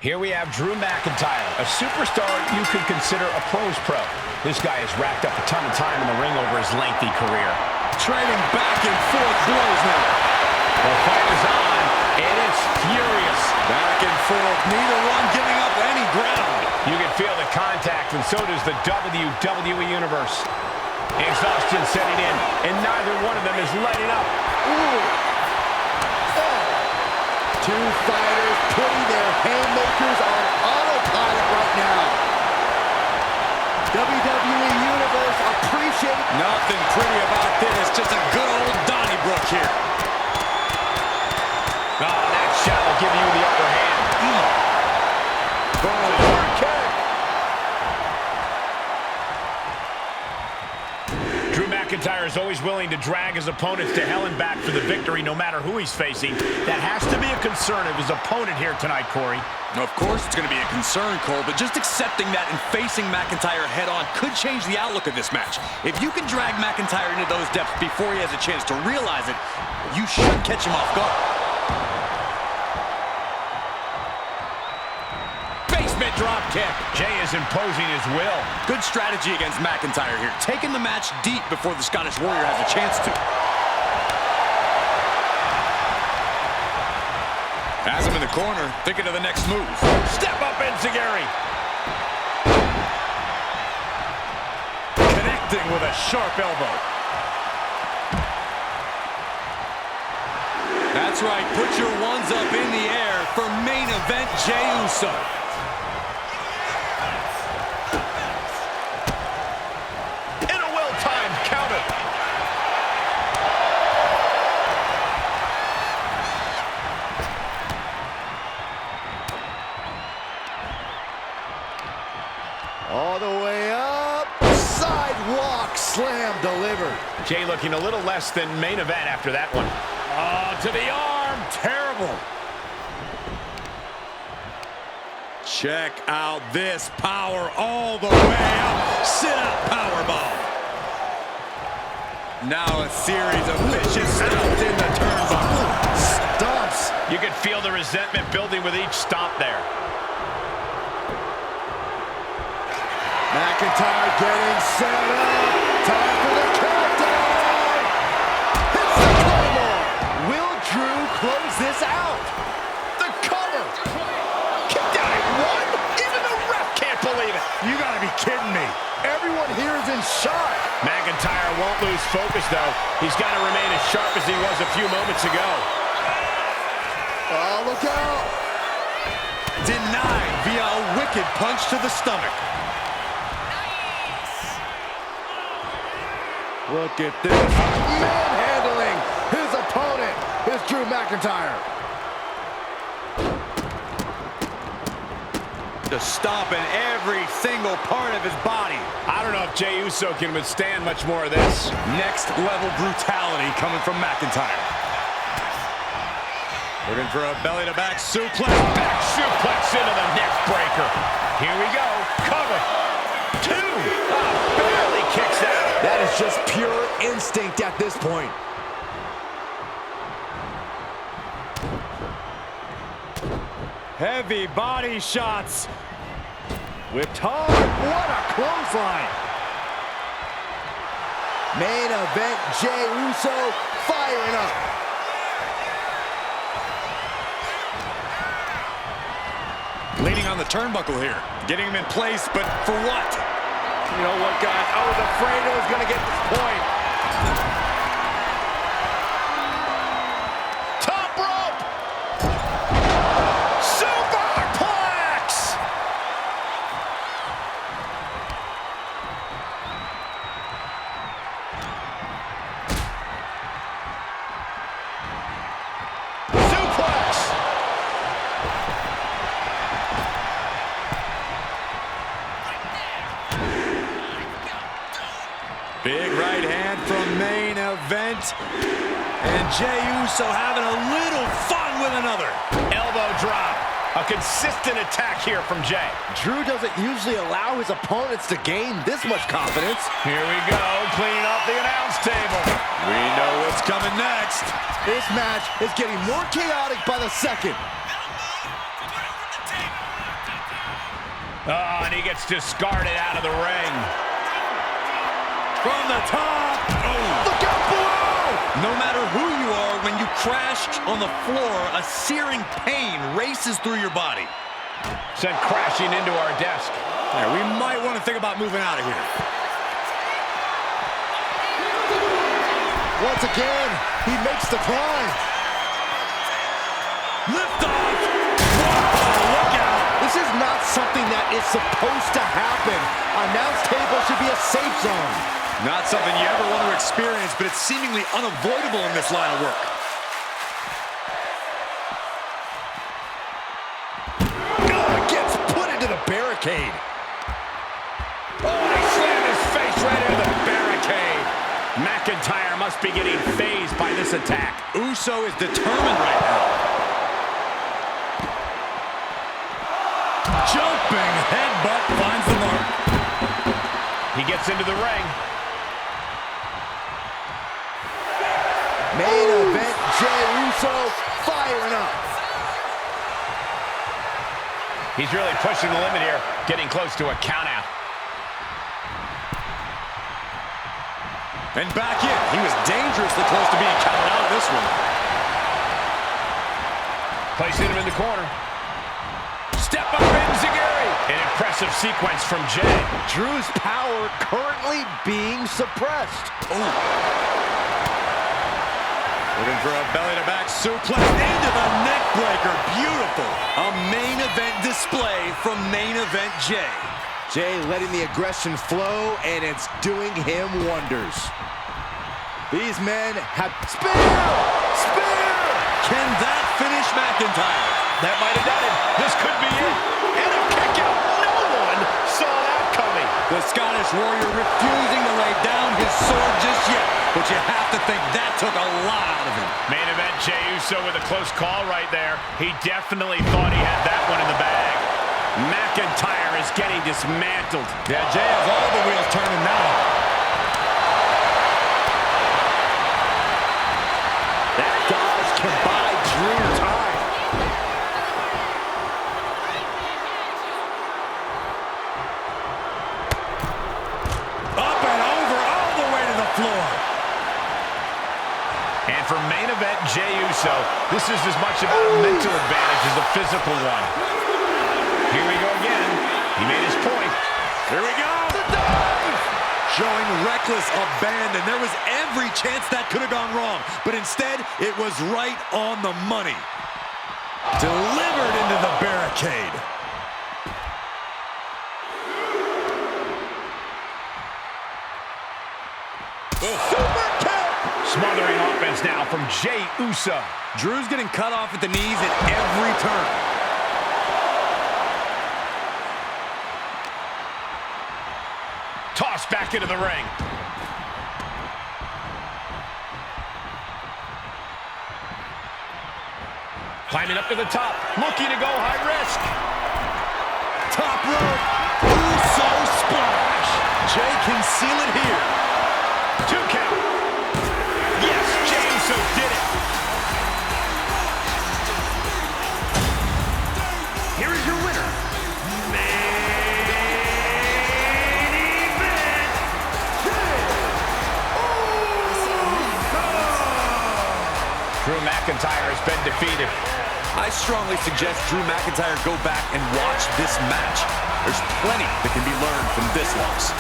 Here we have Drew McIntyre, a superstar you could consider a pro's pro. This guy has racked up a ton of time in the ring over his lengthy career. Trading back and forth blows now. The fight is on, and it's furious. Back and forth, neither one giving up any ground. You can feel the contact, and so does the WWE Universe. Exhaustion setting in, and neither one of them is letting up. Ooh. Two fighters putting their haymakers on autopilot right now. WWE Universe appreciate. Nothing pretty about this, just a good old Donnybrook here. Oh, that shot will give you the upper hand. Hard kick. Drew McIntyre is always willing to drag his opponents to hell and back for the victory, no matter who he's facing. That has to be a concern of his opponent here tonight, Corey. Of course it's going to be a concern, Cole, but just accepting that and facing McIntyre head-on could change the outlook of this match. If you can drag McIntyre into those depths before he has a chance to realize it, you should catch him off guard. Basement drop kick. Jay is imposing his will. Good strategy against McIntyre here, taking the match deep before the Scottish Warrior has a chance to. Has him in the corner, thinking of the next move. Step up, Mcintyre. Connecting with a sharp elbow. That's right, put your ones up in the air for main event Jey Uso. In a well-timed counter. All the way up. Sidewalk slam delivered. Jay looking a little less than main event after that one. Oh, to the arm. Terrible. Check out this power all the way up. Sit-out powerbomb. Now a series of vicious stomps in the turnbuckle. Stomps. You can feel the resentment building with each stomp there. McIntyre getting set up. Time for the countdown. Hits the Claymore. Will Drew close this out? The cover. Kicked out at one. Even the ref can't believe it. You gotta be kidding me. Everyone here is in shock. McIntyre won't lose focus, though. He's got to remain as sharp as he was a few moments ago. Oh, look out. Denied via a wicked punch to the stomach. Look at this. Manhandling his opponent is Drew McIntyre. Just stomping every single part of his body. I don't know if Jey Uso can withstand much more of this. Next level brutality coming from McIntyre. Looking for a belly-to-back suplex. Back suplex into the neck breaker. Here we go. Cover. Two. Barely kicks out. That is just pure instinct at this point. Heavy body shots. Whipped hard. What a clothesline. Main event Jey Uso firing up. Leaning on the turnbuckle here. Getting him in place, but for what? You know what, guys? I was afraid it was going to get this point. Top rope. Superplex. Suplex. Big right hand from main event. And Jey Uso having a little fun with another. Elbow drop. A consistent attack here from Jay. Drew doesn't usually allow his opponents to gain this much confidence. Here we go, cleaning up the announce table. We know what's coming next. This match is getting more chaotic by the second. Oh, and he gets discarded out of the ring. From the top. Oh. Look out below! No matter who you are, when you crash on the floor, a searing pain races through your body. Sent crashing into our desk. Yeah, we might want to think about moving out of here. Once again, he makes the climb. Lift off. Whoa, look out. This is not something that is supposed to happen. Announce table should be a safe zone. Not something you ever want to experience, but it's seemingly unavoidable in this line of work. Gets put into the barricade. Oh, he slammed his face right into the barricade. McIntyre must be getting phased by this attack. Uso is determined right now. Jumping headbutt finds the mark. He gets into the ring. Main event, Jey Uso firing up. He's really pushing the limit here, getting close to a countout. And back in. He was dangerously close to being counted out of this one. Placing him in the corner. Step up Enziguri. An impressive sequence from Jey. Drew's power currently being suppressed. Looking for a belly-to-back suplex into the neck breaker. Beautiful. A main event display from main event Jey. Jey letting the aggression flow, and it's doing him wonders. These men have... Spear! Spear! Can that finish McIntyre? That might have done it. This could be it. And a kick out. No one saw that coming. The Scottish Warrior refusing to lay down his sword just yet. But you have to think that took a lot out of him. Main event Jey Uso with a close call right there. He definitely thought he had that one in the bag. McIntyre is getting dismantled. Yeah, Jey has all the wheels turning now. That dodge can buy Drew time. Up and over, all the way to the floor. And for main event Jey Uso, this is as much about a mental advantage as a physical one. Here we go again. He made his point. Here we go. The dive! Showing reckless abandon. There was every chance that could have gone wrong. But instead, it was right on the money. Delivered into the barricade. Super kick! Smothering offense now from Jey Uso. Drew's getting cut off at the knees at every turn. Tossed back into the ring. Climbing up to the top, looking to go high risk. Top rope. Uso splash. Jey can seal it here. 2 count. Yes, Jey Uso did it. Here is your winner. Drew McIntyre has been defeated. I strongly suggest Drew McIntyre go back and watch this match. There's plenty that can be learned from this loss.